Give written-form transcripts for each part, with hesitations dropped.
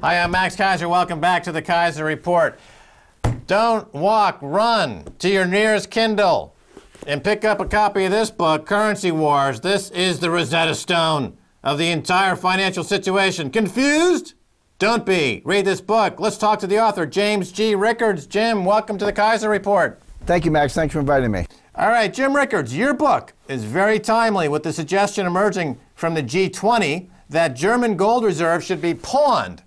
Hi, I'm Max Keiser. Welcome back to the Keiser Report. Don't walk, run to your nearest Kindle and pick up a copy of this book, Currency Wars. This is the Rosetta Stone of the entire financial situation. Confused? Don't be. Read this book. Let's talk to the author, James G. Rickards. Jim, welcome to the Keiser Report. Thank you, Max. Thanks for inviting me. All right, Jim Rickards, your book is very timely with the suggestion emerging from the G20 that German gold reserves should be pawned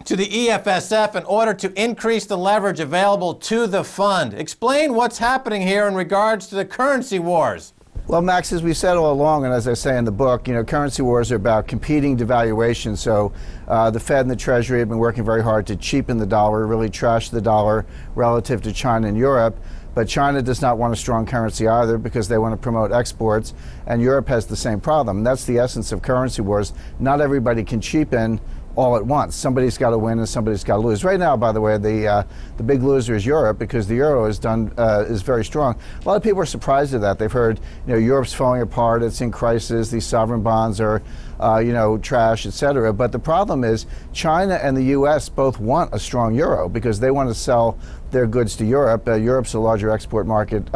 to the EFSF in order to increase the leverage available to the fund. Explain what's happening here in regards to the currency wars. Well, Max, as we said all along, and as I say in the book, currency wars are about competing devaluation. So the Fed and the Treasury have been working very hard to cheapen the dollar, really trash the dollar relative to China and Europe. But China does not want a strong currency either because they want to promote exports, and Europe has the same problem. And that's the essence of currency wars. Not everybody can cheapen all at once. Somebody's got to win and somebody's got to lose. Right now, by the way, the big loser is Europe because the euro is very strong. A lot of people are surprised at that. They've heard, Europe's falling apart, it's in crisis, these sovereign bonds are, trash, etc. But the problem is China and the U.S. both want a strong euro because they want to sell their goods to Europe. Europe's a larger export market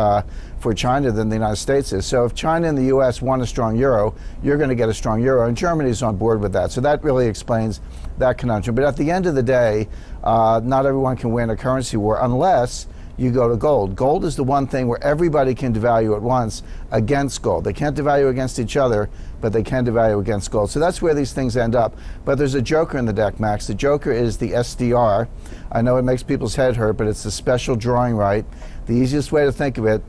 for China than the United States is. So if China and the U.S. want a strong euro, you're going to get a strong euro, and Germany's on board with that. So that really explains that conundrum. But at the end of the day, not everyone can win a currency war unless you go to gold. Gold is the one thing where everybody can devalue at once against gold. They can't devalue against each other, but they can devalue against gold. So that's where these things end up. But there's a joker in the deck, Max. The joker is the SDR. I know it makes people's head hurt, but it's the special drawing right. The easiest way to think of it,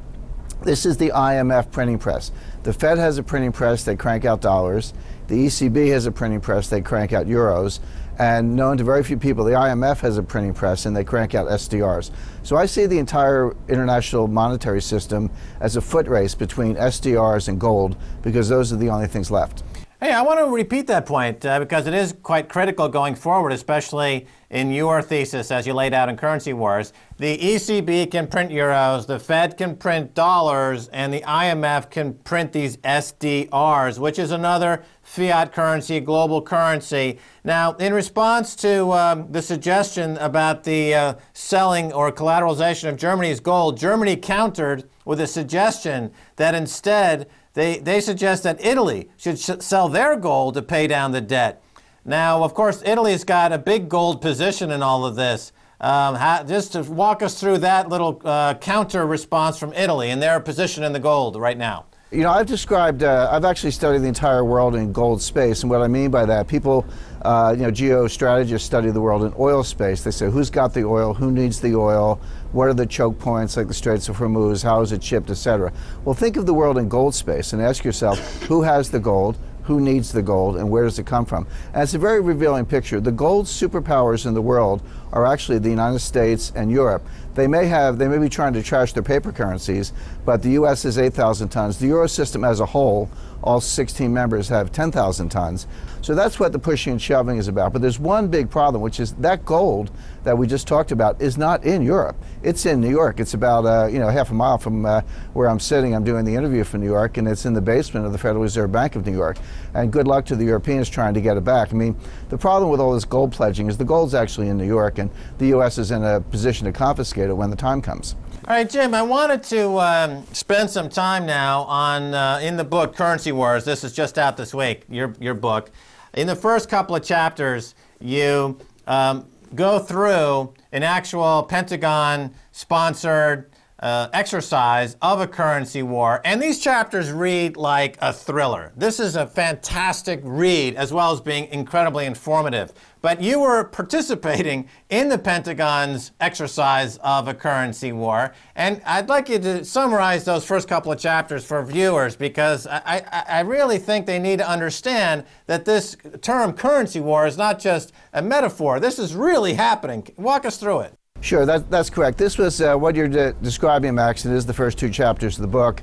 this is the IMF printing press. The Fed has a printing press, they crank out dollars. The ECB has a printing press, they crank out euros. And known to very few people, the IMF has a printing press and they crank out SDRs. So I see the entire international monetary system as a foot race between SDRs and gold because those are the only things left. Hey, I want to repeat that point because it is quite critical going forward, especially in your thesis as you laid out in Currency Wars. The ECB can print euros, the Fed can print dollars, and the IMF can print these SDRs, which is another fiat currency, global currency. Now, in response to the suggestion about the selling or collateralization of Germany's gold, Germany countered with a suggestion that instead they suggest that Italy should sell their gold to pay down the debt. Now, of course, Italy's got a big gold position in all of this. Just to walk us through that little counter response from Italy and their position in the gold right now. I've actually studied the entire world in gold space, and what I mean by that, people, geostrategists study the world in oil space. They say, who's got the oil, who needs the oil, what are the choke points like the Straits of Hormuz, how is it shipped, etc. Well, think of the world in gold space and ask yourself, who has the gold, who needs the gold, and where does it come from? And it's a very revealing picture. The gold superpowers in the world are actually the United States and Europe. They may be trying to trash their paper currencies, but the U.S. is 8,000 tons. The Euro system as a whole, all 16 members have 10,000 tons. So that's what the pushing and shoving is about. But there's one big problem, which is that gold that we just talked about is not in Europe. It's in New York. It's about half a mile from where I'm sitting. I'm doing the interview from New York, and it's in the basement of the Federal Reserve Bank of New York. And good luck to the Europeans trying to get it back. I mean, the problem with all this gold pledging is the gold's actually in New York, and the U.S. is in a position to confiscate it when the time comes. All right, Jim, I wanted to spend some time now on, in the book, Currency Wars. This is just out this week, your book. In the first couple of chapters, you go through an actual Pentagon-sponsored exercise of a currency war, and these chapters read like a thriller. This is a fantastic read, as well as being incredibly informative. But you were participating in the Pentagon's exercise of a currency war, and I'd like you to summarize those first couple of chapters for viewers, because I really think they need to understand that this term currency war is not just a metaphor. This is really happening. Walk us through it. Sure, that's correct. This was what you're describing, Max. It is the first two chapters of the book.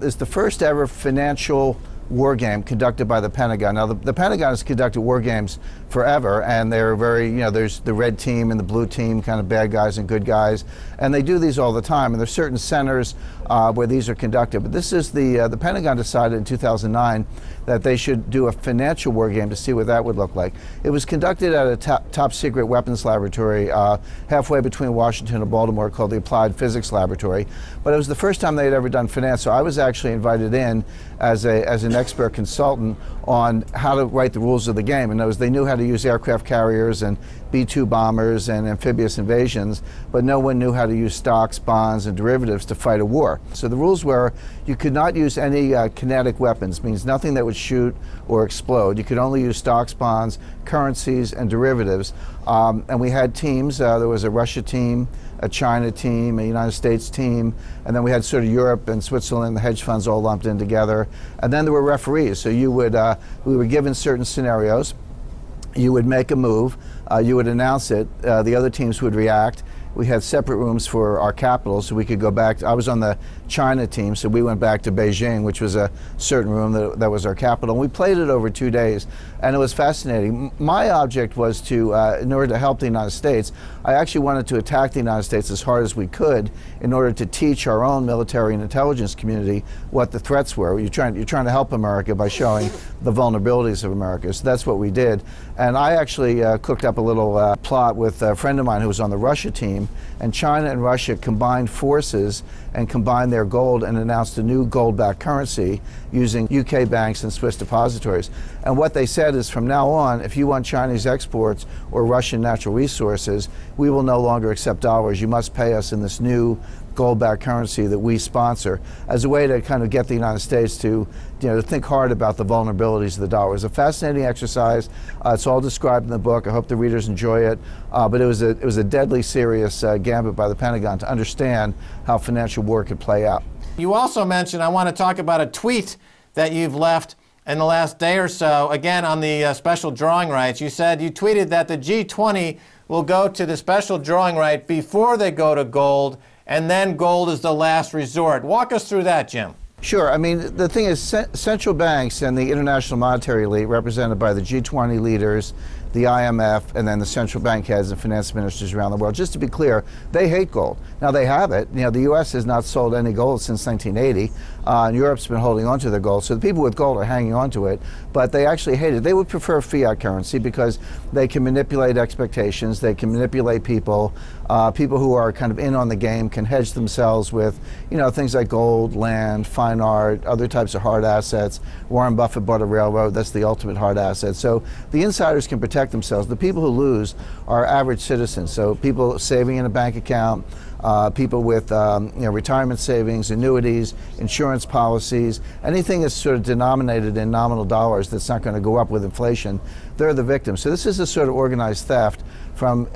It's the first ever financial war game conducted by the Pentagon. Now, the Pentagon has conducted war games forever, and they're very, there's the red team and the blue team, kind of bad guys and good guys, and they do these all the time. And there's certain centers where these are conducted. But this is the Pentagon decided in 2009 that they should do a financial war game to see what that would look like. It was conducted at a top secret weapons laboratory halfway between Washington and Baltimore called the Applied Physics Laboratory. But it was the first time they had ever done finance, so I was actually invited in as an expert consultant on how to write the rules of the game. And they knew how to use aircraft carriers and B-2 bombers and amphibious invasions, but no one knew how to use stocks, bonds, and derivatives to fight a war. So the rules were you could not use any kinetic weapons, means nothing that would shoot or explode. You could only use stocks, bonds, currencies, and derivatives. And we had teams. There was a Russia team, a China team, a United States team, and then we had sort of Europe and Switzerland, the hedge funds all lumped in together. And then there were referees. So we were given certain scenarios. You would make a move, you would announce it, the other teams would react. We had separate rooms for our capitals, so we could go back. I was on the China team, so we went back to Beijing, which was a certain room that was our capital. And we played it over 2 days, and it was fascinating. My object was to, in order to help the United States, I actually wanted to attack the United States as hard as we could in order to teach our own military and intelligence community what the threats were. You're trying to help America by showing the vulnerabilities of America. So that's what we did. And I actually cooked up a little plot with a friend of mine who was on the Russia team, and China and Russia combined forces and combined their gold and announced a new gold-backed currency using UK banks and Swiss depositories. And what they said is, from now on, if you want Chinese exports or Russian natural resources, we will no longer accept dollars. You must pay us in this new gold-backed currency that we sponsor, as a way to kind of get the United States to, to think hard about the vulnerabilities of the dollar. It was a fascinating exercise. It's all described in the book. I hope the readers enjoy it. But it was a deadly serious gambit by the Pentagon to understand how financial war could play out. You also mentioned, I want to talk about a tweet that you've left in the last day or so, again on the special drawing rights. You said, you tweeted that the G20 will go to the special drawing right before they go to gold, and then gold is the last resort. Walk us through that, Jim. Sure. I mean, the thing is, central banks and the international monetary elite, represented by the G20 leaders, the IMF, and then the central bank heads and finance ministers around the world, just to be clear, they hate gold. Now, they have it. The U.S. has not sold any gold since 1980, and Europe's been holding on to their gold. So the people with gold are hanging on to it, but they actually hate it. They would prefer fiat currency because they can manipulate expectations, they can manipulate people. People who are kind of in on the game can hedge themselves with, things like gold, land, fine art, other types of hard assets. Warren Buffett bought a railroad. That's the ultimate hard asset. So the insiders can protect themselves. The people who lose are average citizens. So people saving in a bank account, people with retirement savings, annuities, insurance policies, anything that's sort of denominated in nominal dollars that's not going to go up with inflation, they're the victims. So this is a sort of organized theft from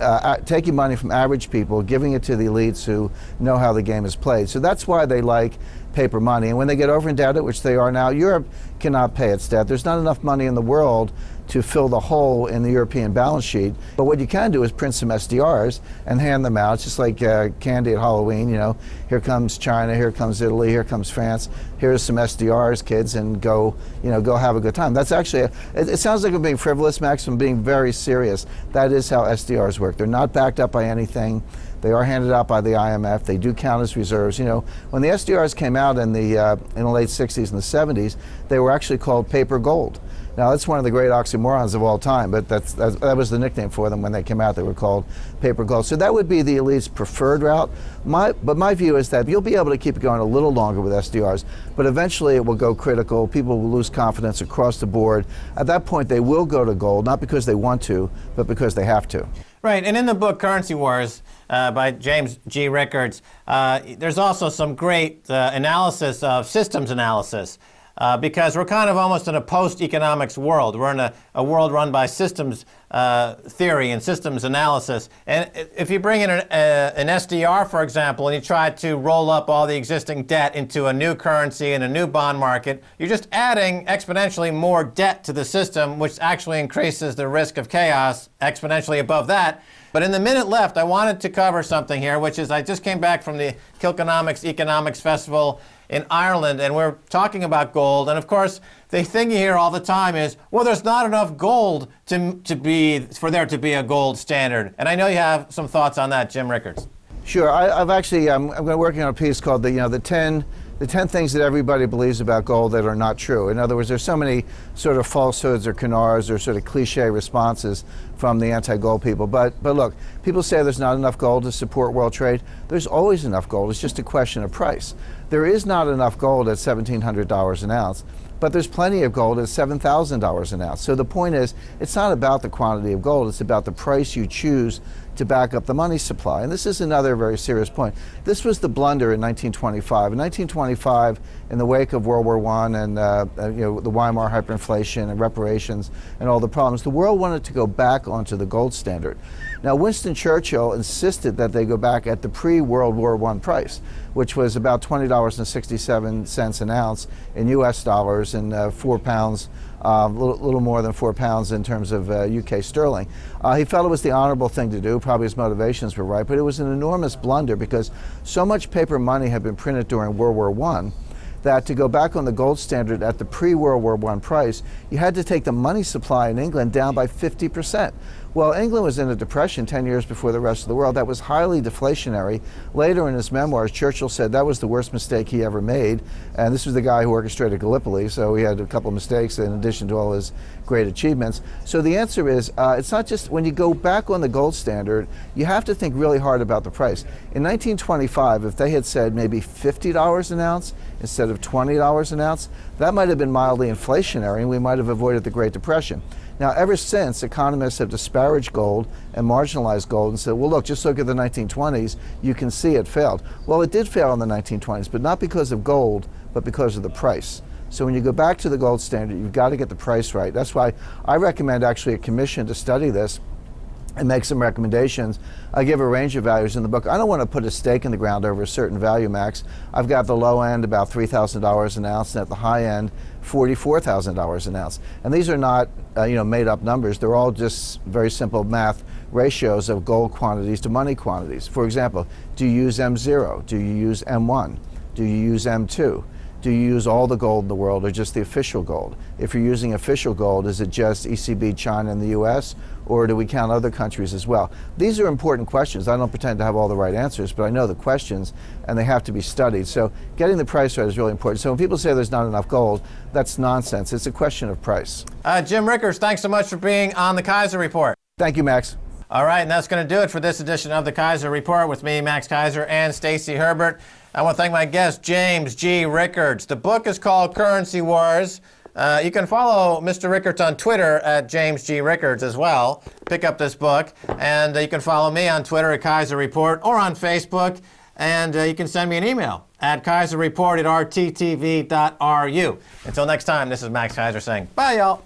taking money from average people, giving it to the elites who know how the game is played. So that's why they like paper money. And when they get over indebted, which they are now, Europe cannot pay its debt. There's not enough money in the world to fill the hole in the European balance sheet. But what you can do is print some SDRs and hand them out. It's just like candy at Halloween. Here comes China, here comes Italy, here comes France. Here's some SDRs, kids, and go have a good time. That's actually, it sounds like I'm being frivolous, Max. I'm being very serious. That is how SDRs work. They're not backed up by anything. They are handed out by the IMF. They do count as reserves. When the SDRs came out in the late 60s and the 70s, they were actually called paper gold. Now, that's one of the great oxymorons of all time, but that was the nickname for them when they came out. They were called paper gold. So that would be the elite's preferred route. But my view is that you'll be able to keep it going a little longer with SDRs, but eventually it will go critical. People will lose confidence across the board. At that point, they will go to gold, not because they want to, but because they have to. Right, and in the book Currency Wars by James G. Rickards, there's also some great analysis of systems analysis. Because we're kind of almost in a post-economics world. We're in a world run by systems theory and systems analysis. And if you bring in an SDR, for example, and you try to roll up all the existing debt into a new currency and a new bond market, you're just adding exponentially more debt to the system, which actually increases the risk of chaos exponentially above that. But in the minute left, I wanted to cover something here, which is I just came back from the Kilconomics Economics Festival in Ireland, and we're talking about gold. And of course, the thing you hear all the time is, well, there's not enough gold for there to be a gold standard. And I know you have some thoughts on that, Jim Rickards. Sure. I'm working on a piece called the 10 things that everybody believes about gold that are not true. In other words, there's so many sort of falsehoods or canards or sort of cliche responses from the anti-gold people. But look, people say there's not enough gold to support world trade. There's always enough gold. It's just a question of price. There is not enough gold at $1,700 an ounce, but there's plenty of gold at $7,000 an ounce. So the point is, it's not about the quantity of gold, it's about the price you choose to back up the money supply. And this is another very serious point. This was the blunder in 1925. In 1925, in the wake of World War I and the Weimar hyperinflation and reparations and all the problems, the world wanted to go back onto the gold standard. Now, Winston Churchill insisted that they go back at the pre-World War I price, which was about $20.67 an ounce in US dollars and £4, little more than £4 in terms of UK sterling. He felt it was the honorable thing to do. Probably his motivations were right, but it was an enormous blunder because so much paper money had been printed during World War I that to go back on the gold standard at the pre-World War I price, you had to take the money supply in England down by 50%. Well, England was in a depression 10 years before the rest of the world. That was highly deflationary. Later in his memoirs, Churchill said that was the worst mistake he ever made. And this was the guy who orchestrated Gallipoli, so he had a couple of mistakes in addition to all his great achievements. So the answer is, it's not just when you go back on the gold standard, you have to think really hard about the price. In 1925, if they had said maybe $50 an ounce instead of $20 an ounce, that might have been mildly inflationary and we might have avoided the Great Depression. Now, ever since, economists have disparaged gold and marginalized gold and said, well, look, just look at the 1920s, you can see it failed. Well, it did fail in the 1920s, but not because of gold, but because of the price. So when you go back to the gold standard, you've got to get the price right. That's why I recommend actually a commission to study this and make some recommendations. I give a range of values in the book. I don't want to put a stake in the ground over a certain value, Max. I've got the low end about $3,000 an ounce, and at the high end, $44,000 an ounce. And these are not made up numbers. They're all just very simple math ratios of gold quantities to money quantities. For example, do you use M0? Do you use M1? Do you use M2? Do you use all the gold in the world or just the official gold? If you're using official gold, is it just ECB, China, and the US, or do we count other countries as well? These are important questions. I don't pretend to have all the right answers, but I know the questions, and they have to be studied. So getting the price right is really important. So when people say there's not enough gold, that's nonsense. It's a question of price. Jim Rickards, thanks so much for being on the Keiser Report. Thank you, Max. All right, and that's going to do it for this edition of the Keiser Report with me, Max Keiser, and Stacey Herbert. I want to thank my guest, James G. Rickards. The book is called Currency Wars. You can follow Mr. Rickards on Twitter at James G. Rickards as well. Pick up this book. And you can follow me on Twitter at Keiser Report or on Facebook. And you can send me an email at keiserreport@rttv.ru. Until next time, this is Max Keiser saying bye, y'all.